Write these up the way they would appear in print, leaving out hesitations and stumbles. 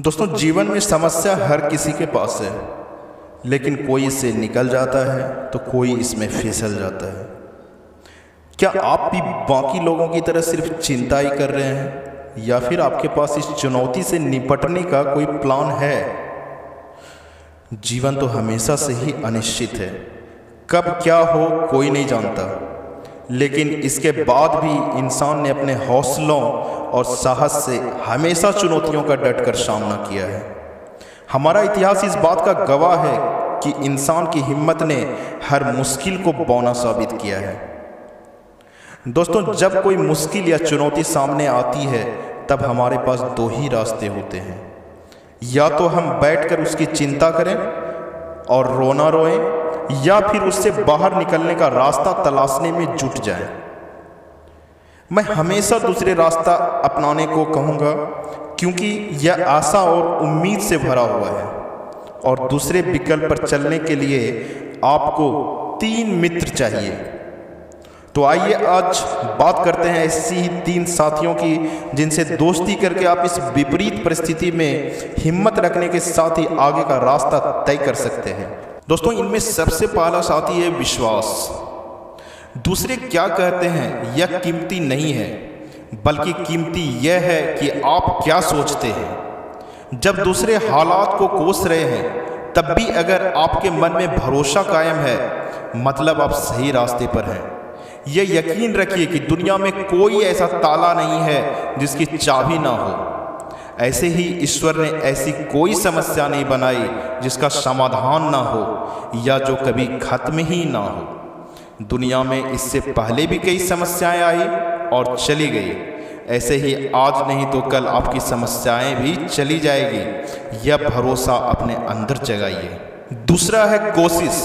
दोस्तों, जीवन में समस्या हर किसी के पास है, लेकिन कोई इससे निकल जाता है तो कोई इसमें फिसल जाता है। क्या आप भी बाकी लोगों की तरह सिर्फ चिंता ही कर रहे हैं, या फिर आपके पास इस चुनौती से निपटने का कोई प्लान है? जीवन तो हमेशा से ही अनिश्चित है, कब क्या हो कोई नहीं जानता, लेकिन इसके बाद भी इंसान ने अपने हौसलों और साहस से हमेशा चुनौतियों का डटकर सामना किया है। हमारा इतिहास इस बात का गवाह है कि इंसान की हिम्मत ने हर मुश्किल को बौना साबित किया है। दोस्तों, जब कोई मुश्किल या चुनौती सामने आती है तब हमारे पास दो ही रास्ते होते हैं। या तो हम बैठकर उसकी चिंता करें और रोना रोएं, या फिर उससे बाहर निकलने का रास्ता तलाशने में जुट जाएं। मैं हमेशा दूसरे रास्ता अपनाने को कहूँगा, क्योंकि यह आशा और उम्मीद से भरा हुआ है, और दूसरे विकल्प पर चलने के लिए आपको 3 मित्र चाहिए। तो आइए आज बात करते हैं ऐसी ही 3 साथियों की, जिनसे दोस्ती करके आप इस विपरीत परिस्थिति में हिम्मत रखने के साथ ही आगे का रास्ता तय कर सकते हैं। दोस्तों, इनमें सबसे पहला साथी है विश्वास। दूसरे क्या कहते हैं यह कीमती नहीं है, बल्कि कीमती यह है कि आप क्या सोचते हैं। जब दूसरे हालात को कोस रहे हैं, तब भी अगर आपके मन में भरोसा कायम है, मतलब आप सही रास्ते पर हैं। यह यकीन रखिए कि दुनिया में कोई ऐसा ताला नहीं है जिसकी चाबी ना हो। ऐसे ही ईश्वर ने ऐसी कोई समस्या नहीं बनाई जिसका समाधान ना हो, या जो कभी खत्म ही ना हो। दुनिया में इससे पहले भी कई समस्याएं आई और चली गई। ऐसे ही आज नहीं तो कल आपकी समस्याएं भी चली जाएगी। यह भरोसा अपने अंदर जगाइए। दूसरा है कोशिश।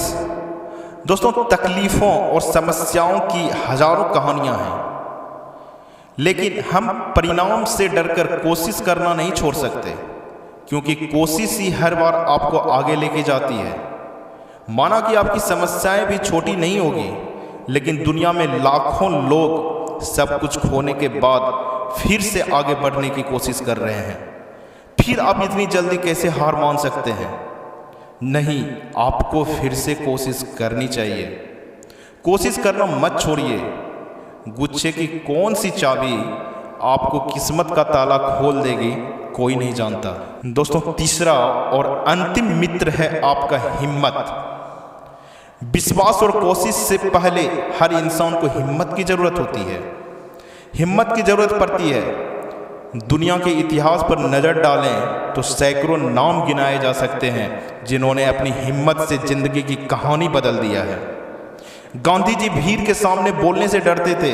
दोस्तों, तकलीफों और समस्याओं की हजारों कहानियां हैं, लेकिन हम परिणाम से डरकर कोशिश करना नहीं छोड़ सकते, क्योंकि कोशिश ही हर बार आपको आगे लेके जाती है। माना कि आपकी समस्याएं भी छोटी नहीं होगी, लेकिन दुनिया में लाखों लोग सब कुछ खोने के बाद फिर से आगे बढ़ने की कोशिश कर रहे हैं। फिर आप इतनी जल्दी कैसे हार मान सकते हैं? नहीं, आपको फिर से कोशिश करनी चाहिए। कोशिश करना मत छोड़िए। गुच्छे की कौन सी चाबी आपको किस्मत का ताला खोल देगी, कोई नहीं जानता। दोस्तों, तीसरा और अंतिम मित्र है आपका हिम्मत। विश्वास और कोशिश से पहले हर इंसान को हिम्मत की जरूरत होती है। हिम्मत की जरूरत पड़ती है। दुनिया के इतिहास पर नजर डालें तो सैकड़ों नाम गिनाए जा सकते हैं जिन्होंने अपनी हिम्मत से जिंदगी की कहानी बदल दिया है। गांधी जी भीड़ के सामने बोलने से डरते थे।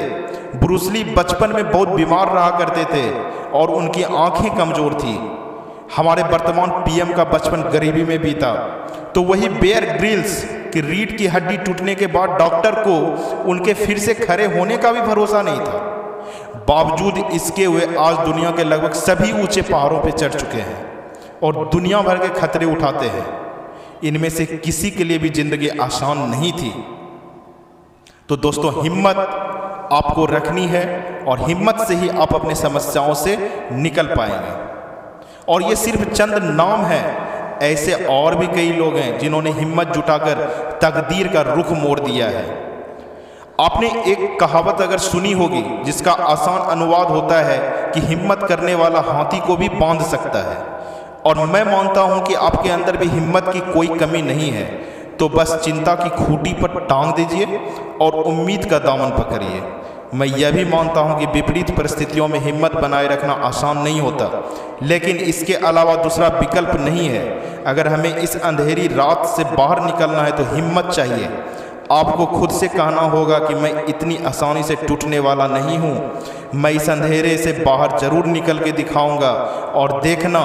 ब्रूस ली बचपन में बहुत बीमार रहा करते थे और उनकी आंखें कमजोर थी। हमारे वर्तमान पीएम का बचपन गरीबी में बीता, तो वही बेयर ग्रिल्स की रीढ़ की हड्डी टूटने के बाद डॉक्टर को उनके फिर से खड़े होने का भी भरोसा नहीं था। बावजूद इसके वे आज दुनिया के लगभग सभी ऊंचे पहाड़ों पर चढ़ चुके हैं और दुनिया भर के खतरे उठाते हैं। इनमें से किसी के लिए भी जिंदगी आसान नहीं थी। तो दोस्तों, हिम्मत आपको रखनी है, और हिम्मत से ही आप अपने समस्याओं से निकल पाएंगे। और ये सिर्फ चंद नाम हैं, ऐसे और भी कई लोग हैं जिन्होंने हिम्मत जुटाकर तकदीर का रुख मोड़ दिया है। आपने एक कहावत अगर सुनी होगी, जिसका आसान अनुवाद होता है कि हिम्मत करने वाला हाथी को भी बांध सकता है। और मैं मानता हूं कि आपके अंदर भी हिम्मत की कोई कमी नहीं है। तो बस चिंता की खूंटी पर टांग दीजिए और उम्मीद का दामन पकड़िए। मैं यह भी मानता हूं कि विपरीत परिस्थितियों में हिम्मत बनाए रखना आसान नहीं होता, लेकिन इसके अलावा दूसरा विकल्प नहीं है। अगर हमें इस अंधेरी रात से बाहर निकलना है तो हिम्मत चाहिए। आपको खुद से कहना होगा कि मैं इतनी आसानी से टूटने वाला नहीं हूं। मैं इस अंधेरे से बाहर जरूर निकल के दिखाऊंगा, और देखना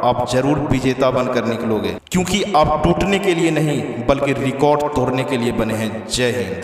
आप जरूर विजेता बनकर निकलोगे, क्योंकि आप टूटने के लिए नहीं बल्कि रिकॉर्ड तोड़ने के लिए बने हैं। जय हिंद।